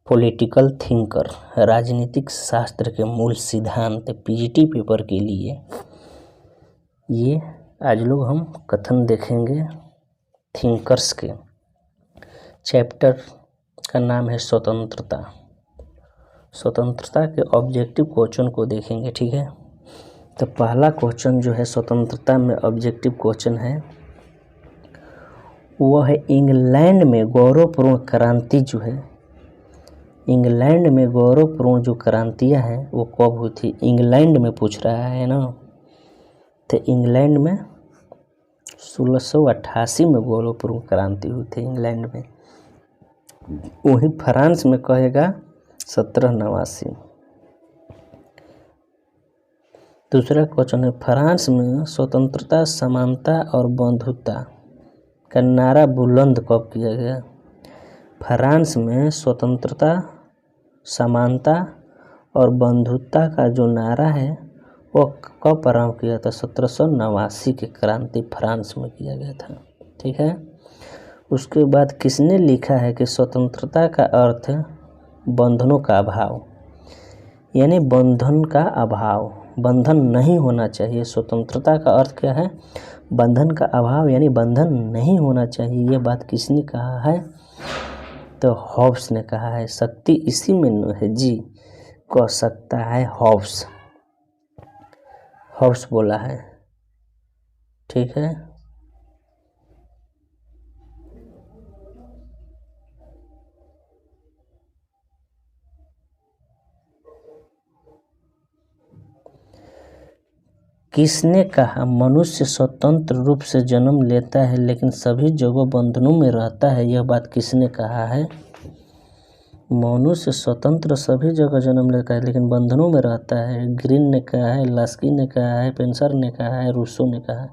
Political thinker, राजनीतिक शास्त्र के मूल सिद्धांत पीजीटी पेपर के लिए ये आज लोग हम कथन देखेंगे थिंकर्स के। चैप्टर का नाम है स्वतंत्रता। स्वतंत्रता के ऑब्जेक्टिव क्वेश्चन को देखेंगे, ठीक है। तो पहला क्वेश्चन जो है स्वतंत्रता में ऑब्जेक्टिव क्वेश्चन है वह है इंग्लैंड में गौरवपूर्ण क्रांति जो है, इंग्लैंड में गौरवपूर्ण जो क्रांतियाँ हैं वो कब हुई थी। इंग्लैंड में पूछ रहा है ना, तो इंग्लैंड में 1688 में गौरवपूर्ण क्रांति हुई थी इंग्लैंड में। वहीं फ्रांस में कहेगा 1789। दूसरा क्वेश्चन है फ्रांस में स्वतंत्रता, समानता और बंधुता का नारा बुलंद कब किया गया। फ्रांस में स्वतंत्रता, समानता और बंधुता का जो नारा है वो कब प्रारंभ किया था। 1789 की क्रांति फ्रांस में किया गया था, ठीक है। उसके बाद किसने लिखा है कि स्वतंत्रता का अर्थ बंधनों का अभाव, यानी बंधन का अभाव, बंधन नहीं होना चाहिए। स्वतंत्रता का अर्थ क्या है, बंधन का अभाव, यानी बंधन नहीं होना चाहिए। ये बात किसने कहा है, तो हॉब्स ने कहा है। शक्ति इसी में है जी, कह सकता है हॉब्स, हॉब्स बोला है, ठीक है। किसने कहा मनुष्य स्वतंत्र रूप से जन्म लेता है लेकिन सभी जगह बंधनों में रहता है। यह बात किसने कहा है। मनुष्य स्वतंत्र सभी जगह जन्म लेता है लेकिन बंधनों में रहता है। ग्रीन ने कहा है, लास्की ने कहा है, पेंसर ने कहा है, रूसो ने कहा है।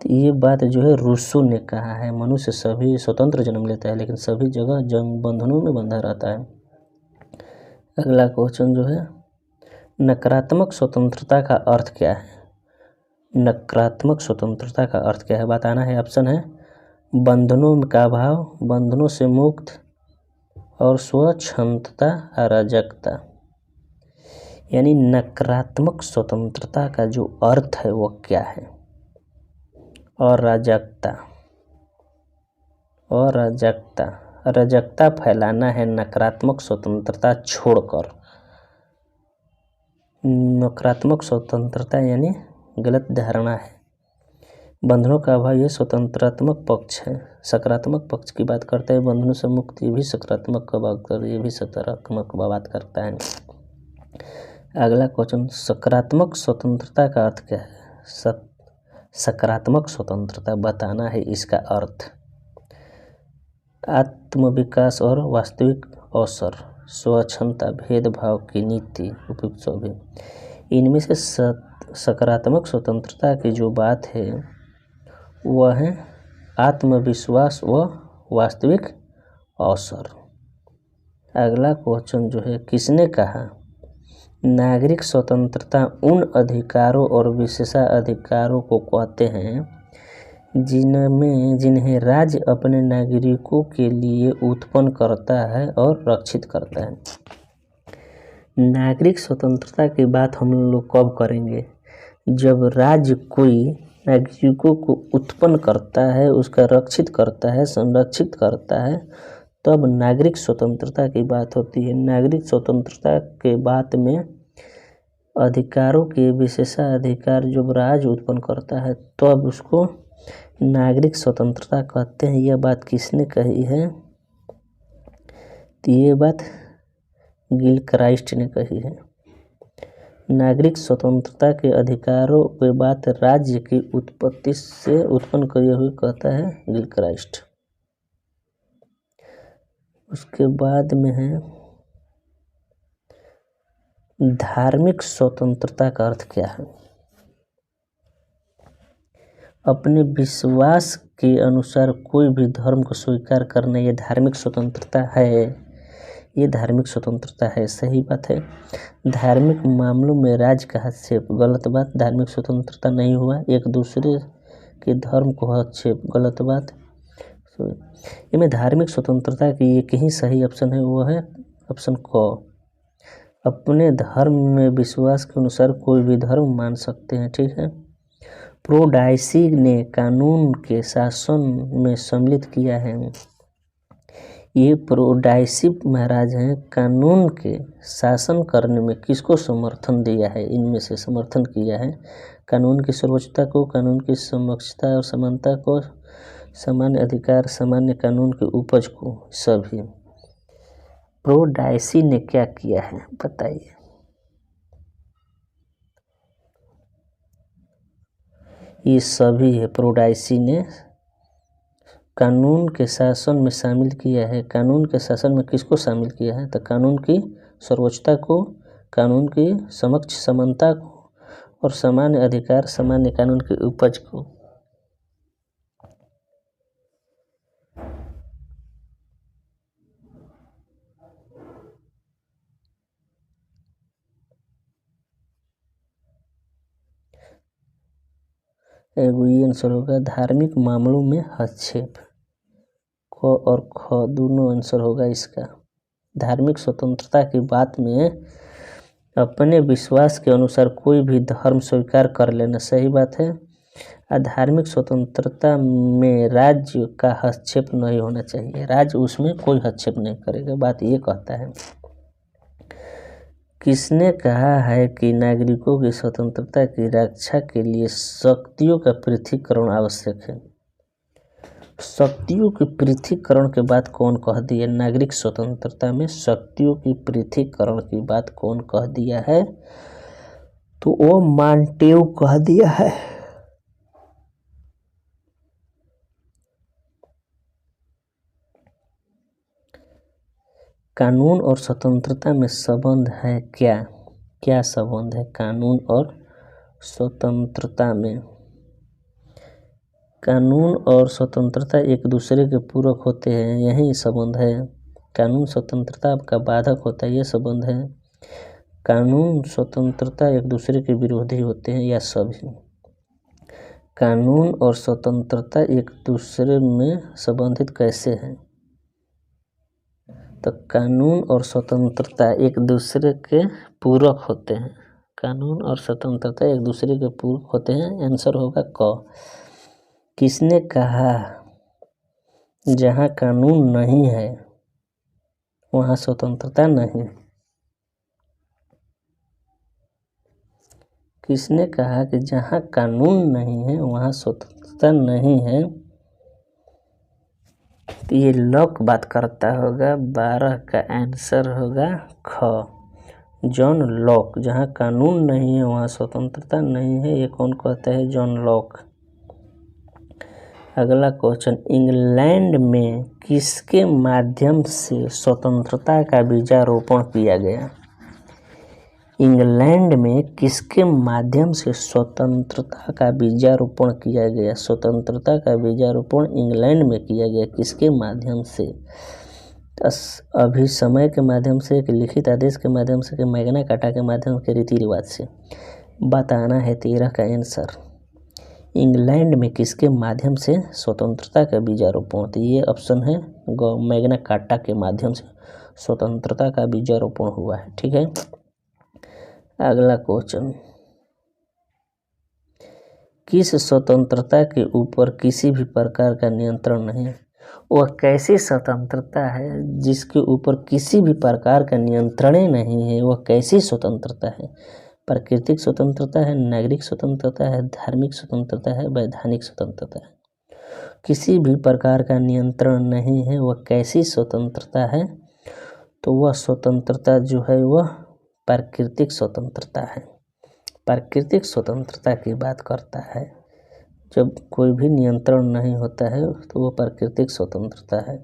तो ये बात जो है रूसो ने कहा है, मनुष्य सभी स्वतंत्र जन्म लेता है लेकिन सभी जगह बंधनों में बंधा रहता है। अगला क्वेश्चन जो है नकारात्मक स्वतंत्रता का अर्थ क्या है। नकारात्मक स्वतंत्रता का अर्थ क्या है बताना है। ऑप्शन है बंधनों का अभाव, बंधनों से मुक्त और स्वच्छंदता, अराजकता। यानी नकारात्मक स्वतंत्रता का जो अर्थ है वो क्या है। अराजकता, अराजकता, अराजकता फैलाना है नकारात्मक स्वतंत्रता छोड़कर। नकारात्मक स्वतंत्रता यानी गलत धारणा है। बंधनों का अभाव ये स्वतंत्रात्मक पक्ष है। सकारात्मक पक्ष की बात करता है, बंधनों से मुक्त ये भी सकारात्मक का बात कर, ये भी सकारात्मक का बात करता है। अगला क्वेश्चन सकारात्मक स्वतंत्रता का अर्थ क्या है। सकारात्मक स्वतंत्रता बताना है इसका अर्थ। आत्मविकास और वास्तविक अवसर, स्वच्छंदता, भेदभाव की नीति, उपयुक्त सभी। इनमें से सकारात्मक स्वतंत्रता की जो बात है वह है आत्मविश्वास व वास्तविक अवसर। अगला क्वेश्चन जो है किसने कहा नागरिक स्वतंत्रता उन अधिकारों और विशेषाधिकारों को कहते हैं जिन्हें राज्य अपने नागरिकों के लिए उत्पन्न करता है और रक्षित करता है। नागरिक स्वतंत्रता की बात हम लोग कब करेंगे, जब राज्य कोई नागरिकों को उत्पन्न करता है, उसका रक्षित करता है, संरक्षित करता है, तब नागरिक स्वतंत्रता की बात होती है। नागरिक स्वतंत्रता के बात में अधिकारों के विशेषाधिकार जब राज्य उत्पन्न करता है तब उसको नागरिक स्वतंत्रता कहते हैं। यह बात किसने कही है, तो ये बात गिलक्राइस्ट ने कही है। नागरिक स्वतंत्रता के अधिकारों के बात राज्य की उत्पत्ति से उत्पन्न किए हुए कहता है गिलक्राइस्ट। उसके बाद में है धार्मिक स्वतंत्रता का अर्थ क्या है। अपने विश्वास के अनुसार कोई भी धर्म को स्वीकार करना ये धार्मिक स्वतंत्रता है, ये धार्मिक स्वतंत्रता है। सही बात है। धार्मिक मामलों में राज्य का हस्तक्षेप गलत बात, धार्मिक स्वतंत्रता नहीं हुआ। एक दूसरे के धर्म को हस्तक्षेप गलत बात। इसमें धार्मिक स्वतंत्रता की एक ही सही ऑप्शन है, वो है ऑप्शन क, अपने धर्म में विश्वास के अनुसार कोई भी धर्म मान सकते हैं। ठीक है। प्रोडाइसी ने कानून के शासन में सम्मिलित किया है। ये प्रोडाइसी महाराज हैं, कानून के शासन करने में किसको समर्थन दिया है? इनमें से समर्थन किया है कानून की सर्वोच्चता को, कानून की समक्षता और समानता को, सामान्य अधिकार, सामान्य कानून की उपज को। सभी प्रोडाइसी ने क्या किया है बताइए। ये सभी है। प्रोडाइसी ने कानून के शासन में शामिल किया है। कानून के शासन में किसको शामिल किया है? तो कानून की सर्वोच्चता को, कानून की समक्ष समानता को और सामान्य अधिकार, सामान्य कानून की उपज को। ये आंसर होगा धार्मिक मामलों में हस्तक्षेप। क और ख दोनों आंसर होगा इसका। धार्मिक स्वतंत्रता की बात में अपने विश्वास के अनुसार कोई भी धर्म स्वीकार कर लेना सही बात है। धार्मिक स्वतंत्रता में राज्य का हस्तक्षेप नहीं होना चाहिए। राज्य उसमें कोई हस्तक्षेप नहीं करेगा, बात ये कहता है। किसने कहा है कि नागरिकों की स्वतंत्रता की रक्षा के लिए शक्तियों का पृथक्करण आवश्यक है? शक्तियों के पृथक्करण की बात कौन कह दिया? नागरिक स्वतंत्रता में शक्तियों की पृथक्करण की बात कौन कह दिया है? तो वो मॉन्टेस्क्यू कह दिया है। कानून और स्वतंत्रता में संबंध है क्या? क्या संबंध है कानून और स्वतंत्रता में? कानून और स्वतंत्रता एक दूसरे के पूरक होते हैं, यही संबंध है। कानून स्वतंत्रता का बाधक होता है, ये संबंध है। कानून स्वतंत्रता एक दूसरे के विरोधी होते हैं, या सभी। कानून और स्वतंत्रता एक दूसरे में संबंधित कैसे हैं? तो कानून और स्वतंत्रता एक दूसरे के पूरक होते हैं। कानून और स्वतंत्रता एक दूसरे के पूरक होते हैं, आंसर होगा क। किसने कहा जहाँ कानून नहीं है वहाँ स्वतंत्रता नहीं? किसने कहा कि जहाँ कानून नहीं है वहाँ स्वतंत्रता नहीं है? तो ये लॉक बात करता होगा। 12 का आंसर होगा ख, जॉन लॉक। जहाँ कानून नहीं है वहाँ स्वतंत्रता नहीं है, ये कौन कहता है? John Locke. अगला क्वेश्चन, इंग्लैंड में किसके माध्यम से स्वतंत्रता का बीजारोपण किया गया? इंग्लैंड में किसके माध्यम से स्वतंत्रता का बीजारोपण किया गया? स्वतंत्रता का बीजारोपण इंग्लैंड में किया गया, किसके माध्यम से? अभिसमय के माध्यम से, कि लिखित आदेश के माध्यम से, कि मैग्ना कार्टा के माध्यम के रीति रिवाज से? बताना है 13 का आंसर। इंग्लैंड में किसके माध्यम से स्वतंत्रता का बीजारोपण? तो ये ऑप्शन है मैग्ना कार्टा के माध्यम से स्वतंत्रता का बीजारोपण हुआ है। ठीक है। अगला क्वेश्चन, किस स्वतंत्रता के ऊपर किसी भी प्रकार का नियंत्रण नहीं है? वह कैसी स्वतंत्रता है जिसके ऊपर किसी भी प्रकार का नियंत्रण नहीं है? वह कैसी स्वतंत्रता है? प्राकृतिक स्वतंत्रता है, नागरिक स्वतंत्रता है, धार्मिक स्वतंत्रता है, वैधानिक स्वतंत्रता है? किसी भी प्रकार का नियंत्रण नहीं है, वह कैसी स्वतंत्रता है? तो वह स्वतंत्रता जो है वह प्राकृतिक स्वतंत्रता है। प्राकृतिक स्वतंत्रता की बात करता है। जब कोई भी नियंत्रण नहीं होता है तो वह प्राकृतिक स्वतंत्रता है।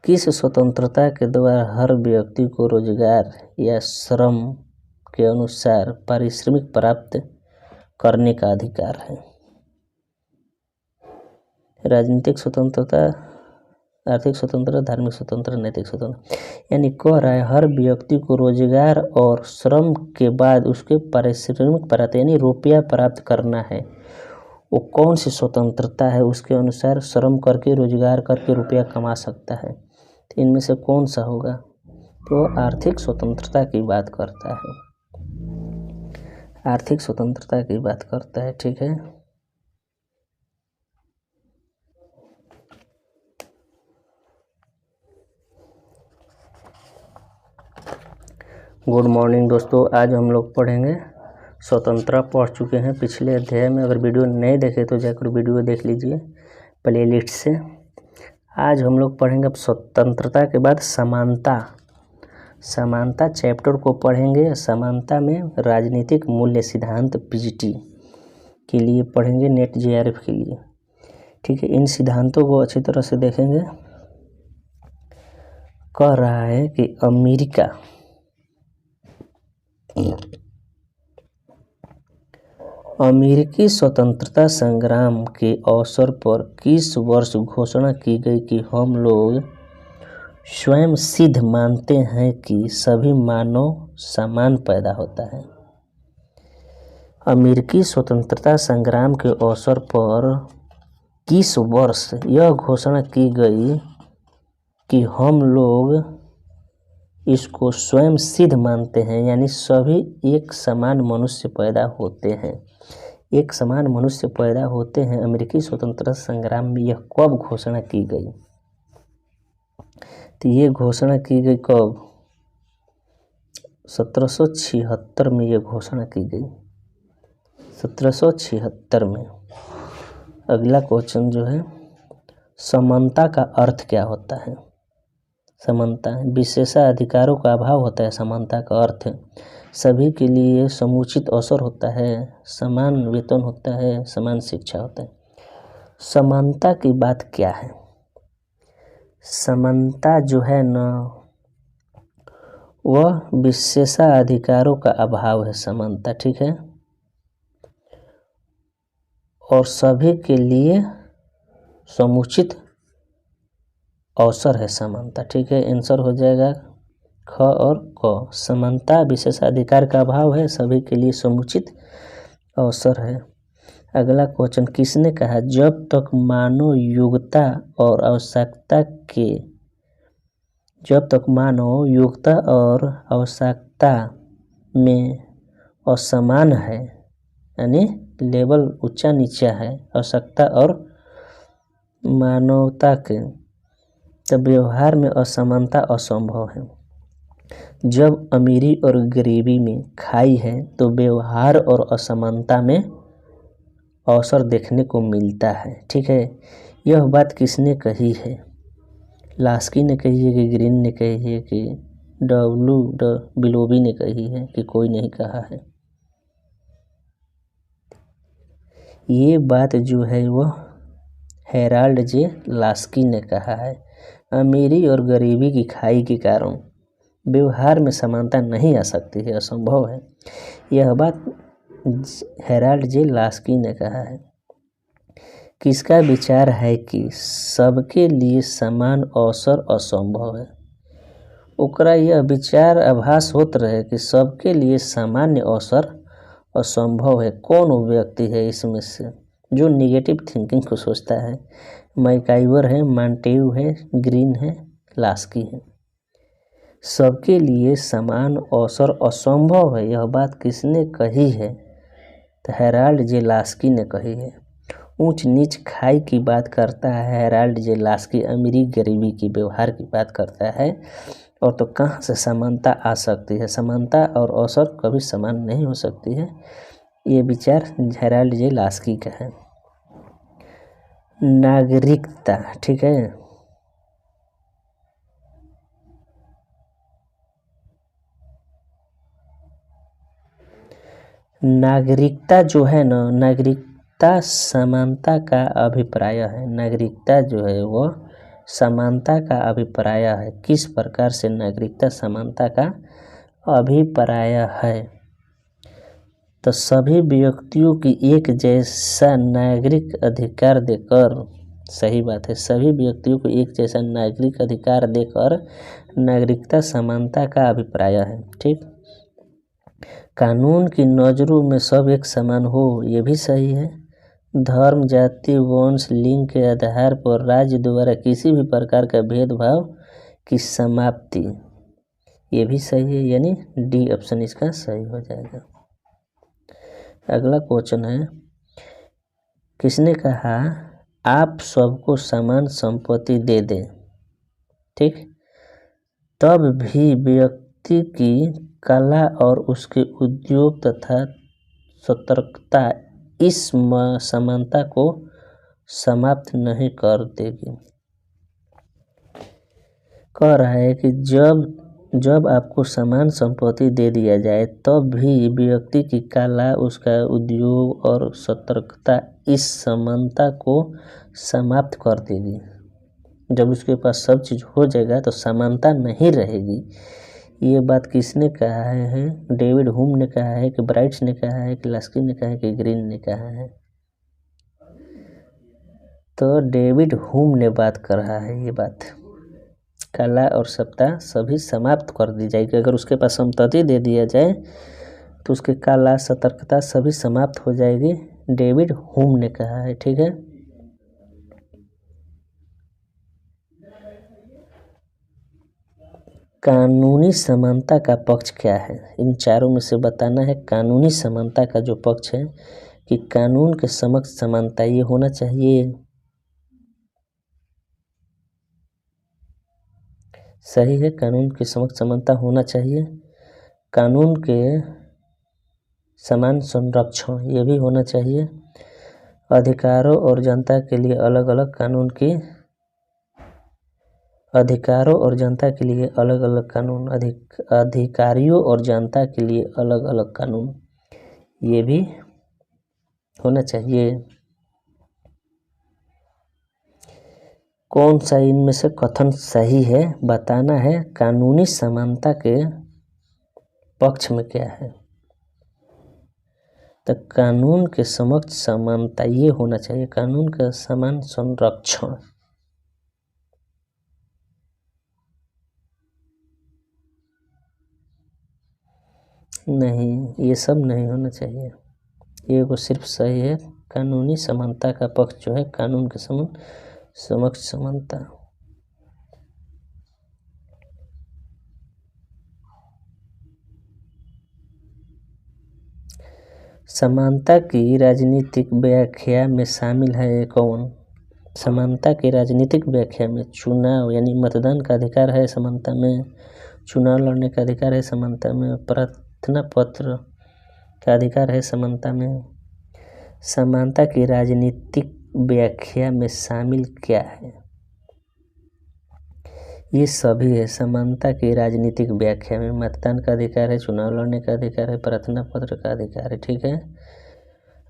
किस स्वतंत्रता के द्वारा हर व्यक्ति को रोजगार या श्रम के अनुसार पारिश्रमिक प्राप्त करने का अधिकार है? राजनीतिक स्वतंत्रता, आर्थिक स्वतंत्रता, धार्मिक स्वतंत्रता, नैतिक स्वतंत्रता। यानी कह रहा है हर व्यक्ति को रोजगार और श्रम के बाद उसके पारिश्रमिक प्राप्त यानी रुपया प्राप्त करना है। वो कौन सी स्वतंत्रता है? उसके अनुसार श्रम करके, रोजगार करके रुपया कमा सकता है। तो इनमें से कौन सा होगा? तो आर्थिक स्वतंत्रता की बात करता है, आर्थिक स्वतंत्रता की बात करता है। ठीक है, गुड मॉर्निंग दोस्तों। आज हम लोग पढ़ेंगे स्वतंत्रता, पढ़ चुके हैं पिछले अध्याय में। अगर वीडियो नहीं देखे तो जाकर वीडियो देख लीजिए प्लेलिस्ट से। आज हम लोग पढ़ेंगे अब स्वतंत्रता के बाद समानता। समानता चैप्टर को पढ़ेंगे। समानता में राजनीतिक मूल्य सिद्धांत पीजीटी के लिए पढ़ेंगे, नेट जेआरएफ के लिए। ठीक है, इन सिद्धांतों को अच्छी तरह से देखेंगे। कह रहा है कि अमेरिकी स्वतंत्रता संग्राम के अवसर पर किस वर्ष घोषणा की गई कि हम लोग स्वयं सिद्ध मानते हैं कि सभी मानव समान पैदा होता है। अमेरिकी स्वतंत्रता संग्राम के अवसर पर किस वर्ष यह घोषणा की गई कि हम लोग इसको स्वयं सिद्ध मानते हैं, यानी सभी एक समान मनुष्य पैदा होते हैं, एक समान मनुष्य पैदा होते हैं। अमेरिकी स्वतंत्रता संग्राम में यह कब घोषणा की गई? तो ये घोषणा की गई कब? 1776 में यह घोषणा की गई, 1776 में। अगला क्वेश्चन जो है, समानता का अर्थ क्या होता है? समानता विशेषाधिकारों का अभाव होता है। समानता का अर्थ है सभी के लिए समुचित अवसर होता है, समान वेतन होता है, समान शिक्षा होता है। समानता की बात क्या है? समानता जो है ना, वह विशेषाधिकारों का अभाव है समानता। ठीक है, और सभी के लिए समुचित अवसर है समानता। ठीक है, आंसर हो जाएगा ख और क। समानता विशेषाधिकार का अभाव है, सभी के लिए समुचित अवसर है। अगला क्वेश्चन, किसने कहा जब तक मानव योग्यता और आवश्यकता में असमान है, यानी लेवल ऊंचा नीचा है आवश्यकता और मानवता के, तब व्यवहार में असमानता असंभव है। जब अमीरी और गरीबी में खाई है तो व्यवहार और असमानता में अवसर देखने को मिलता है। ठीक है, यह बात किसने कही है? लास्की ने कही है कि ग्रीन ने कही है कि बिलोबी ने कही है कि कोई नहीं कहा है? ये बात जो है वह हेराल्ड जे लास्की ने कहा है। अमीरी और गरीबी की खाई के कारण व्यवहार में समानता नहीं आ सकती है, असंभव है। यह बात हेराल्ड जे लास्की ने कहा है। किसका विचार है कि सबके लिए समान अवसर असंभव है? ओकरा यह विचार आभास होत रहे कि सबके लिए सामान्य अवसर असंभव है। कौन व्यक्ति है इसमें से जो निगेटिव थिंकिंग को सोचता है? मैकाइवर है, मॉन्टेग्यू है, ग्रीन है, लास्की है। सबके लिए समान अवसर असंभव है, यह बात किसने कही है? तो हेराल्ड जे लास्की ने कही है। ऊंच नीच खाई की बात करता है हेराल्ड जे लास्की, अमीरी गरीबी की व्यवहार की बात करता है। और तो कहाँ से समानता आ सकती है? समानता और अवसर कभी समान नहीं हो सकती है। ये विचार हेराल्ड जे लास्की का है। नागरिकता, ठीक है, नागरिकता जो है ना, नागरिकता समानता का अभिप्राय है। नागरिकता जो है वह समानता का अभिप्राय है। किस प्रकार से नागरिकता समानता का अभिप्राय है? तो सभी व्यक्तियों की एक जैसा नागरिक अधिकार देकर, सही बात है, सभी व्यक्तियों को एक जैसा नागरिक अधिकार देकर नागरिकता समानता का अभिप्राय है। ठीक, कानून की नज़रों में सब एक समान हो, ये भी सही है। धर्म, जाति, वंश, लिंग के आधार पर राज्य द्वारा किसी भी प्रकार का भेदभाव की समाप्ति, ये भी सही है, यानी डी ऑप्शन इसका सही हो जाएगा। अगला क्वेश्चन है, किसने कहा आप सबको समान संपत्ति दे दें, ठीक, तब भी व्यक्ति की कला और उसके उद्योग तथा सतर्कता इस समानता को समाप्त नहीं कर देगी। कह रहा है कि जब आपको समान संपत्ति दे दिया जाए तब भी व्यक्ति की कला, उसका उद्योग और सतर्कता इस समानता को समाप्त कर देगी। जब उसके पास सब चीज़ हो जाएगा तो समानता नहीं रहेगी। ये बात किसने कहा है? डेविड ह्यूम ने कहा है कि ब्राइट्स ने कहा है कि लास्की ने कहा है कि ग्रीन ने कहा है? तो डेविड ह्यूम ने बात कर रहा है ये बात। कला और सत्ता सभी समाप्त कर दी जाएगी। अगर उसके पास संपत्ति दे दिया जाए तो उसकी कला, सतर्कता सभी समाप्त हो जाएगी, डेविड ह्यूम ने कहा है, ठीक है। कानूनी समानता का पक्ष क्या है? इन चारों में से बताना है कानूनी समानता का जो पक्ष है कि कानून के समक्ष समानता ये होना चाहिए। सही है, कानून के समक्ष समानता होना चाहिए। कानून के समान संरक्षण ये भी होना चाहिए। अधिकारों और जनता के लिए अलग अलग कानून की, अधिकारों और जनता के लिए अलग अलग कानून, अधिकारियों और जनता के लिए अलग अलग कानून ये भी होना चाहिए। कौन सा इनमें से कथन सही है बताना है। कानूनी समानता के पक्ष में क्या है? तो कानून के समक्ष समानता ये होना चाहिए, कानून का समान संरक्षण। नहीं, ये सब नहीं होना चाहिए। ये को सिर्फ सही है कानूनी समानता का पक्ष जो है, कानून के समक्ष समानता। समानता की राजनीतिक व्याख्या में शामिल है कौन? समानता की राजनीतिक व्याख्या में चुनाव यानी मतदान का अधिकार है समानता में, चुनाव लड़ने का अधिकार है समानता में, प्रार्थना पत्र का अधिकार है समानता में। समानता की राजनीतिक व्याख्या में शामिल क्या है? ये सभी है। समानता की राजनीतिक व्याख्या में मतदान का अधिकार है, चुनाव लड़ने का अधिकार है, प्रार्थना पत्र का अधिकार है, ठीक है।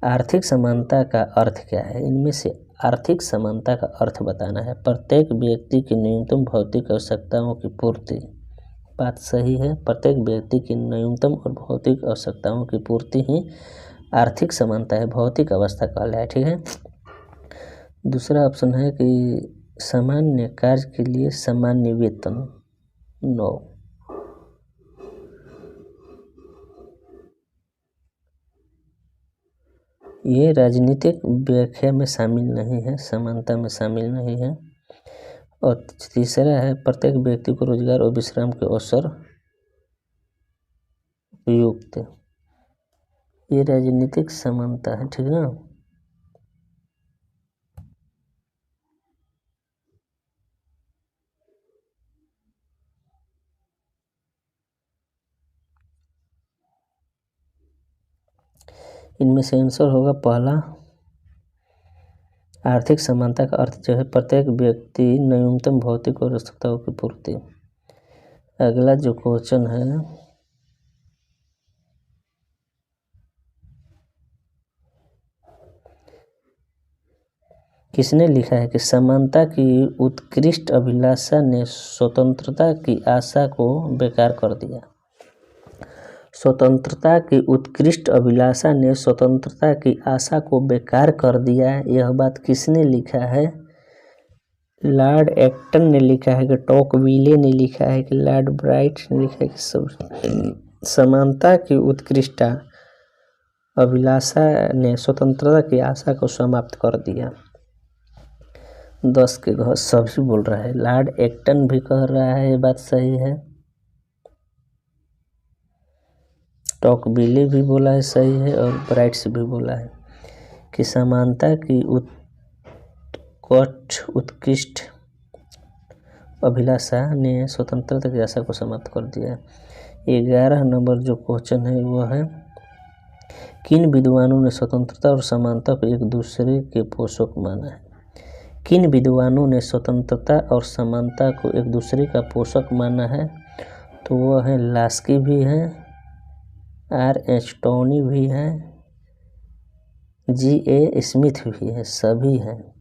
आर्थिक समानता का अर्थ क्या है? इनमें से आर्थिक समानता का अर्थ बताना है। प्रत्येक व्यक्ति की न्यूनतम भौतिक आवश्यकताओं की पूर्ति। बात सही है, प्रत्येक व्यक्ति की न्यूनतम और भौतिक आवश्यकताओं की पूर्ति ही आर्थिक समानता है, भौतिक अवस्था कहलाए, ठीक है। दूसरा ऑप्शन है कि सामान्य कार्य के लिए सामान्य वेतन। 9। ये राजनीतिक व्याख्या में शामिल नहीं है, समानता में शामिल नहीं है। और तीसरा है प्रत्येक व्यक्ति को रोजगार और विश्राम के अवसर उपयुक्त। ये राजनीतिक समानता है, ठीक ना। इनमें से आंसर होगा पहला। आर्थिक समानता का अर्थ जो है प्रत्येक व्यक्ति न्यूनतम भौतिक और आवश्यकताओं की पूर्ति। अगला जो क्वेश्चन है, किसने लिखा है कि समानता की उत्कृष्ट अभिलाषा ने स्वतंत्रता की आशा को बेकार कर दिया? स्वतंत्रता की उत्कृष्ट अभिलाषा ने स्वतंत्रता की आशा को बेकार कर दिया। यह बात किसने लिखा है? लॉर्ड एक्टन ने लिखा है कि टॉकविले ने लिखा है कि लॉर्ड ब्राइट ने लिखा है कि सब समानता की उत्कृष्ट अभिलाषा ने स्वतंत्रता की आशा को समाप्त कर दिया। 10 के घर सभी बोल रहा है। लॉर्ड एक्टन भी कह रहा है ये बात सही है। टॉकबिली भी बोला है, सही है, और ब्राइट्स भी बोला है कि समानता की उत्कृष्ट अभिलाषा ने स्वतंत्रता की आशा को समाप्त कर दिया। 11 नंबर जो क्वेश्चन है वह है, किन विद्वानों ने स्वतंत्रता और समानता को एक दूसरे के पोषक माना है? किन विद्वानों ने स्वतंत्रता और समानता को एक दूसरे का पोषक माना है? तो वह है लास्की भी है, R.H. टोनी भी है, G.A. स्मिथ भी है, सभी हैं।